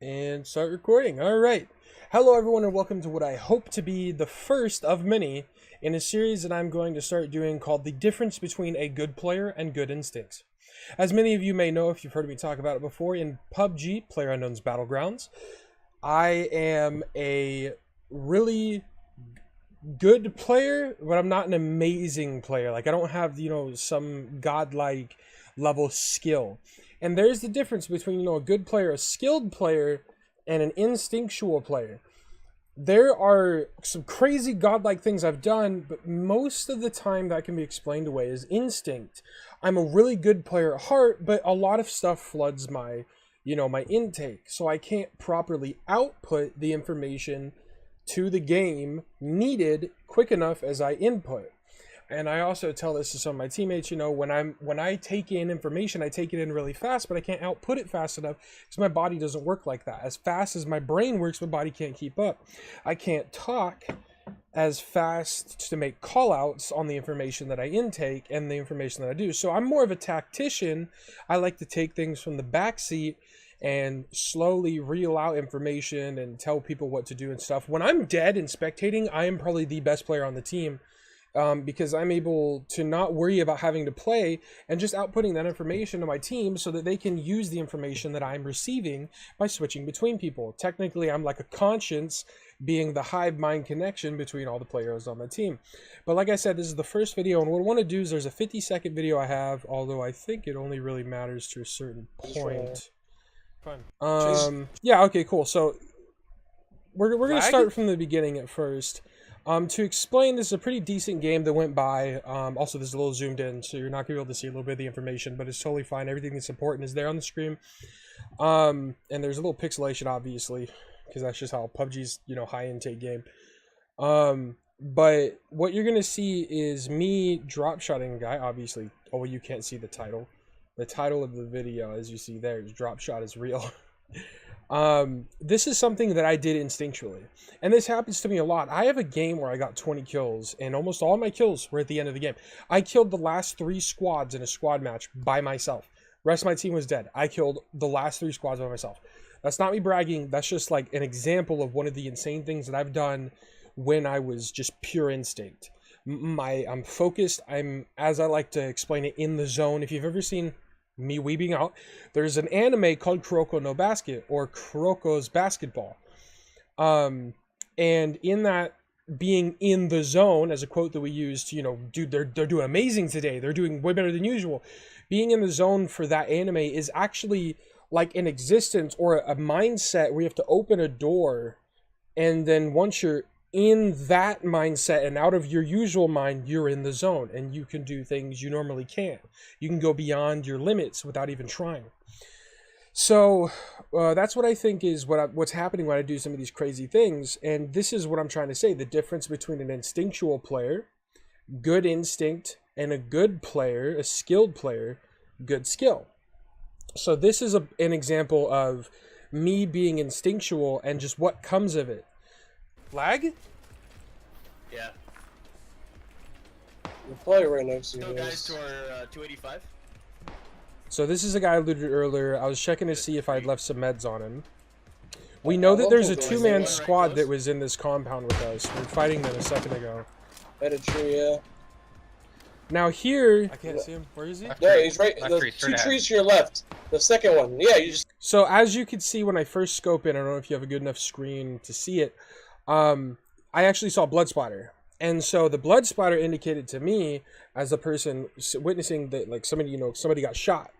And start recording. All right. Hello, everyone, and welcome to what I hope to be the first of many in a series that I'm going to start doing called The Difference Between a Good Player and Good Instincts. As many of you may know, if you've heard me talk about it before, in PUBG, PlayerUnknown's Battlegrounds, I am a really good player, but I'm not an amazing player. Like, I don't have, some godlike level skill. And there's the difference between, a good player, a skilled player, and an instinctual player. There are some crazy godlike things I've done, but most of the time that can be explained away as instinct. I'm a really good player at heart, but a lot of stuff floods my, my intake. So I can't properly output the information to the game needed quick enough as I input. And I also tell this to some of my teammates, when I take in information, I take it in really fast, but I can't output it fast enough because my body doesn't work like that. As fast as my brain works, my body can't keep up. I can't talk as fast to make call-outs on the information that I intake and the information that I do. So I'm more of a tactician. I like to take things from the back seat and slowly reel out information and tell people what to do and stuff. When I'm dead and spectating, I am probably the best player on the team. Because I'm able to not worry about having to play and just outputting that information to my team so that they can use the information that I'm receiving by switching between people. Technically, I'm like a conscience being the hive mind connection between all the players on my team. But like I said, this is the first video, and what I want to do is there's a 50-second video I have, although I think it only really matters to a certain point. Yeah, okay, cool. So we're going to start from the beginning at first. To explain, this is a pretty decent game that went by. Also, this is a little zoomed in, so you're not going to be able to see a little bit of the information, but it's totally fine. Everything that's important is there on the screen. And there's a little pixelation, obviously, because that's just how PUBG's, high intake game. But what you're going to see is me drop-shotting a guy, obviously. Oh, well, you can't see the title. The title of the video, as you see there, is Drop Shot is Real. This is something that I did instinctually, and this happens to me a lot. I have a game where I got 20 kills, and almost all my kills were at the end of the game. I killed the last 3 squads in a squad match by myself. The rest of my team was dead. I killed the last 3 squads by myself. That's not me bragging. That's just like an example of one of the insane things that I've done when I was just pure instinct. I'm focused. I'm, as I like to explain it, in the zone. If you've ever seen me weebing out, there's an anime called Kuroko no Basket, or Kuroko's Basketball, and in that, being in the zone, as a quote that we used, dude, they're doing amazing today, they're doing way better than usual. Being in the zone for that anime is actually like an existence or a mindset where you have to open a door, and then once you're in that mindset and out of your usual mind, you're in the zone and you can do things you normally can't. You can go beyond your limits without even trying. So that's what I think is what's happening when I do some of these crazy things. And this is what I'm trying to say. The difference between an instinctual player, good instinct, and a good player, a skilled player, good skill. So this is an example of me being instinctual and just what comes of it. Lag? Yeah. We're probably right next to you. So guys, to our 285. So this is a guy I looted earlier. I was checking to see if I'd left some meds on him. We know that there's a 2-man squad that was in this compound with us. We were fighting them a second ago. At a tree, yeah. Now here... I can't see him. Where is he? Yeah, he's right. The 2 trees to your left. The second one. Yeah, you just... So as you could see when I first scope in, I don't know if you have a good enough screen to see it, I actually saw blood splatter. And so the blood splatter indicated to me, as a person witnessing that, like, somebody got shot.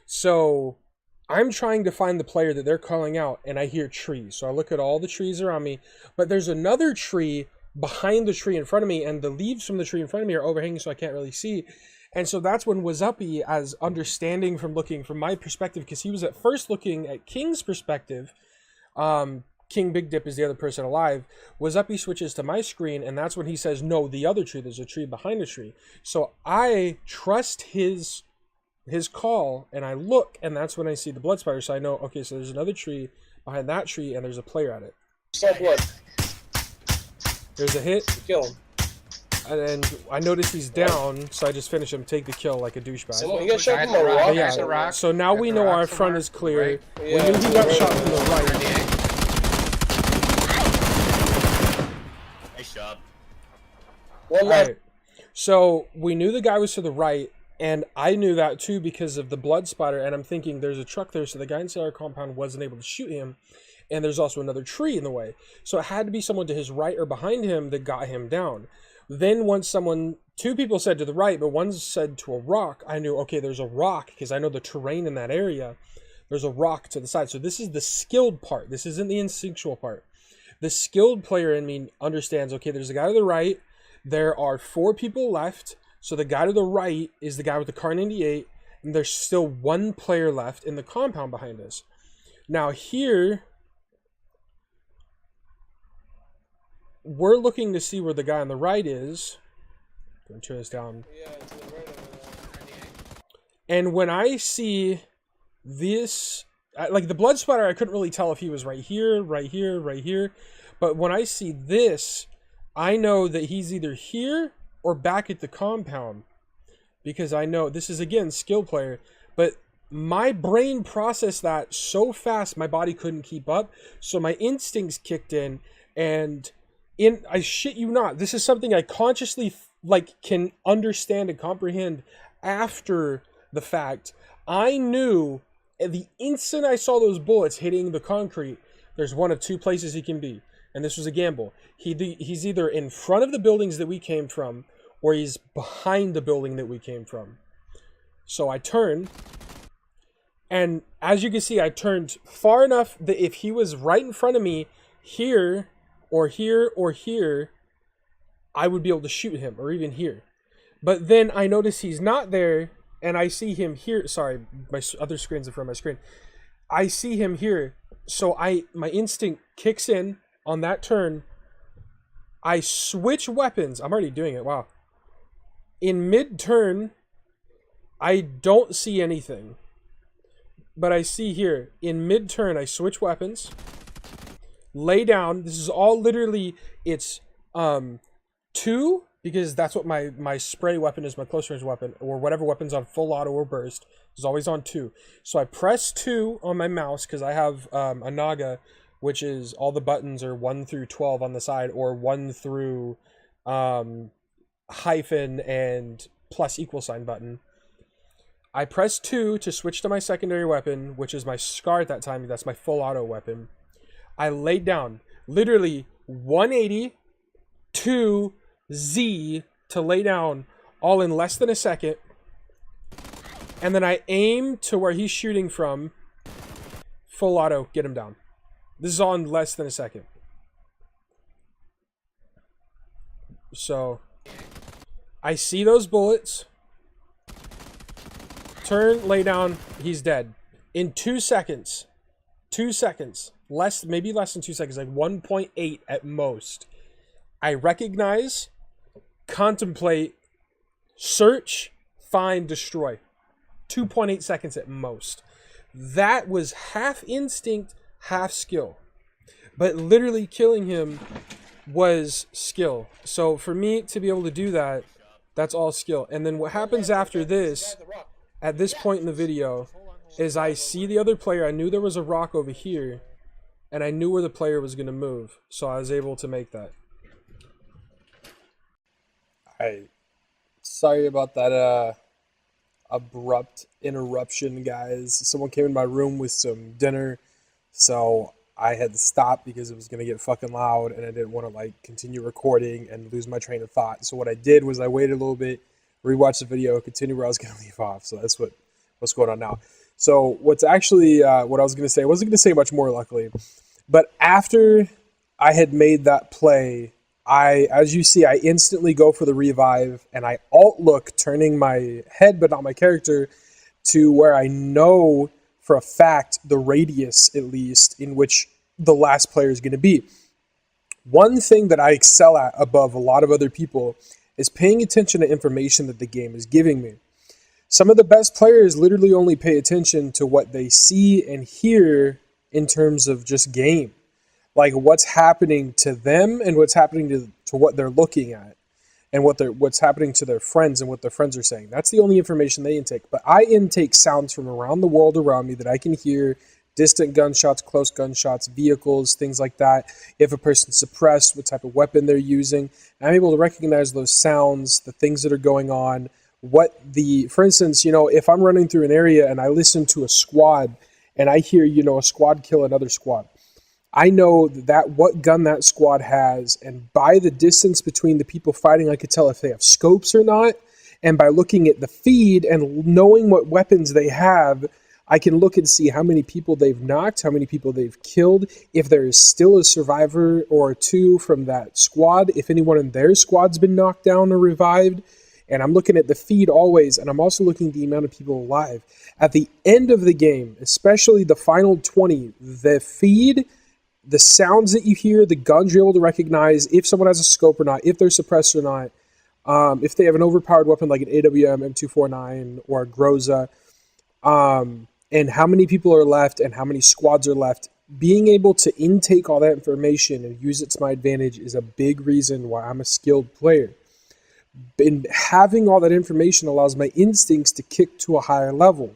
So I'm trying to find the player that they're calling out, and I hear trees. So I look at all the trees around me, but there's another tree behind the tree in front of me, and the leaves from the tree in front of me are overhanging, so I can't really see. And so that's when Wazuppy, as understanding from looking from my perspective, because he was at first looking at King's perspective, King Big Dip is the other person alive. Wazuppy switches to my screen, and that's when he says, no, the other tree, there's a tree behind the tree. So I trust his call, and I look, and that's when I see the blood splatter. So I know, okay, so there's another tree behind that tree, and there's a player at it. Stop blood. There's a hit. Kill him. And I noticed he's down, so I just finish him, take the kill like a douchebag. So he got shot from a rock. But yeah, so now we know our front is clear. Right. We knew he got shot from the right. Nice job. One left. Right. So we knew the guy was to the right, and I knew that too because of the blood spatter, and I'm thinking there's a truck there, so the guy inside our compound wasn't able to shoot him, and there's also another tree in the way. So it had to be someone to his right or behind him that got him down. Then once two people said to the right, but one said to a rock, I knew, okay, there's a rock, because I know the terrain in that area. There's a rock to the side. So this is the skilled part. This isn't the instinctual part. The skilled player in me understands, okay, there's a guy to the right. There are 4 people left. So the guy to the right is the guy with the Kar 98, and there's still 1 player left in the compound behind us. Now here, we're looking to see where the guy on the right is. I'm going to turn this down. Yeah, to the right of And when I see this, like the blood spatter, I couldn't really tell if he was right here, right here, right here. But when I see this, I know that he's either here or back at the compound. Because I know, this is again, skill player. But my brain processed that so fast, my body couldn't keep up. So my instincts kicked in, and I shit you not, this is something I consciously can understand and comprehend after the fact. I knew at the instant I saw those bullets hitting the concrete, there's one of 2 places he can be, and this was a gamble. He's either in front of the buildings that we came from, or he's behind the building that we came from. So I turned, and as you can see, I turned far enough that if he was right in front of me, here, or here, or here, I would be able to shoot him, or even here. But then I notice he's not there, and I see him here. Sorry, my other screen's in front of my screen. I see him here, so my instinct kicks in on that turn. I switch weapons. I'm already doing it, wow. In mid-turn, I don't see anything. But I see here, in mid-turn, I switch weapons. Lay down. This is all literally, it's 2, because that's what my spray weapon is, my close range weapon, or whatever weapon's on full auto or burst is always on 2. So I press 2 on my mouse because I have a Naga, which is all the buttons are 1 through 12 on the side, or 1 through hyphen and plus equal sign button. I press 2 to switch to my secondary weapon, which is my Scar at that time. That's my full auto weapon. I laid down literally 180 to Z to lay down, all in less than a second. And then I aim to where he's shooting from. Full auto, get him down. This is all in less than a second. So I see those bullets. Turn, lay down, he's dead. In 2 seconds. 2 seconds. Maybe less than 2 seconds, like 1.8 at most. I recognize, contemplate, search, find, destroy. 2.8 seconds at most. That was half instinct, half skill. But literally killing him was skill. So for me to be able to do that, that's all skill. And then what happens after this, at this point in the video, is I see the other player. I knew there was a rock over here, and I knew where the player was going to move. So I was able to make that. Sorry about that abrupt interruption, guys. Someone came in my room with some dinner, so I had to stop because it was going to get fucking loud, and I didn't want to continue recording and lose my train of thought. So what I did was I waited a little bit, rewatched the video, continue where I was going to leave off. So that's what's going on now. So what's actually what I was going to say, I wasn't going to say much more, luckily, but after I had made that play, as you see, I instantly go for the revive, and I alt look, turning my head but not my character to where I know for a fact the radius, at least, in which the last player is going to be. One thing that I excel at above a lot of other people is paying attention to information that the game is giving me. Some of the best players literally only pay attention to what they see and hear in terms of just game. Like what's happening to them and what's happening to what they're looking at. and what's happening to their friends and what their friends are saying. That's the only information they intake. But I intake sounds from around the world around me that I can hear: distant gunshots, close gunshots, vehicles, things like that. If a person's suppressed, what type of weapon they're using. I'm able to recognize those sounds, the things that are going on. For instance, if I'm running through an area and I listen to a squad and I hear, a squad kill another squad, I know what gun that squad has, and by the distance between the people fighting, I could tell if they have scopes or not. And by looking at the feed and knowing what weapons they have, I can look and see how many people they've knocked, how many people they've killed, if there is still a survivor or two from that squad, if anyone in their squad's been knocked down or revived. And I'm looking at the feed always, and I'm also looking at the amount of people alive. At the end of the game, especially the final 20, the feed, the sounds that you hear, the guns you're able to recognize, if someone has a scope or not, if they're suppressed or not, if they have an overpowered weapon like an AWM, M249, or a Groza, and how many people are left and how many squads are left. Being able to intake all that information and use it to my advantage is a big reason why I'm a skilled player. And having all that information allows my instincts to kick to a higher level.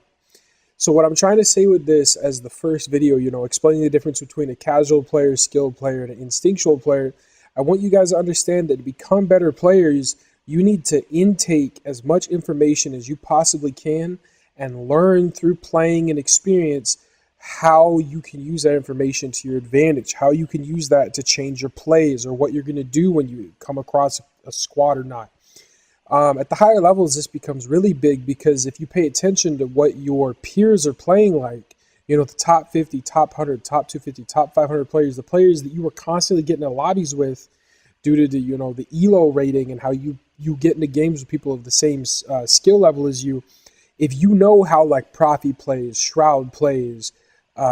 So what I'm trying to say with this as the first video, explaining the difference between a casual player, skilled player, and an instinctual player, I want you guys to understand that to become better players, you need to intake as much information as you possibly can and learn through playing and experience how you can use that information to your advantage, how you can use that to change your plays or what you're going to do when you come across a squad or not. At the higher levels, this becomes really big because if you pay attention to what your peers are playing like, the top 50, top 100, top 250, top 500 players, the players that you were constantly getting in lobbies with due to the, the ELO rating and how you get into games with people of the same skill level as you. If you know how like Profi plays, Shroud plays,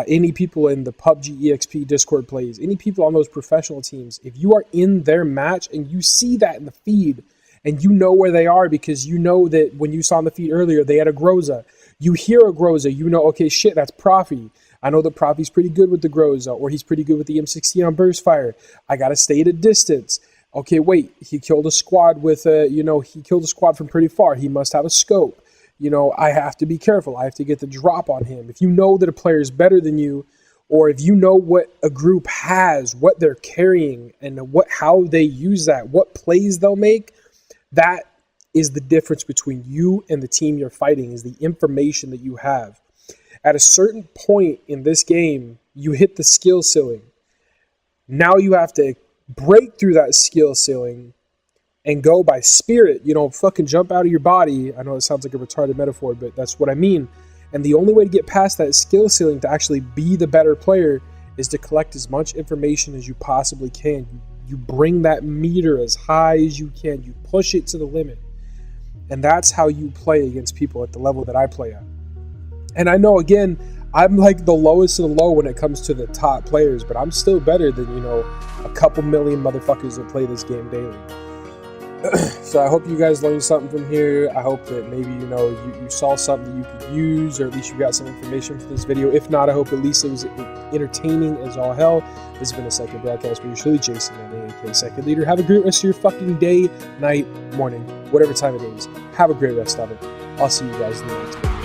any people in the PUBG EXP Discord plays, any people on those professional teams, if you are in their match and you see that in the feed and you know where they are because you know that when you saw in the feed earlier, they had a Groza. You hear a Groza, okay, shit, that's Profi. I know that Profi's pretty good with the Groza, or he's pretty good with the M16 on burst fire. I got to stay at a distance. Okay, wait, he killed a squad with he killed a squad from pretty far. He must have a scope. I have to be careful. I have to get the drop on him. If you know that a player is better than you, or if you know what a group has, what they're carrying, and how they use that, what plays they'll make, that is the difference between you and the team you're fighting, is the information that you have. At a certain point in this game, you hit the skill ceiling. Now you have to break through that skill ceiling and go by spirit, fucking jump out of your body. I know it sounds like a retarded metaphor, but that's what I mean. And the only way to get past that skill ceiling to actually be the better player is to collect as much information as you possibly can. You bring that meter as high as you can. You push it to the limit. And that's how you play against people at the level that I play at. And I know, again, I'm like the lowest of the low when it comes to the top players, but I'm still better than, a couple million motherfuckers that play this game daily. So I hope you guys learned something from here. I hope that maybe, you saw something you could use, or at least you got some information from this video. If not, I hope at least it was entertaining as all hell. This has been a second broadcast for you, truly, Jason, aka Second Leader. Have a great rest of your fucking day, night, morning, whatever time it is. Have a great rest of it. I'll see you guys in the next video.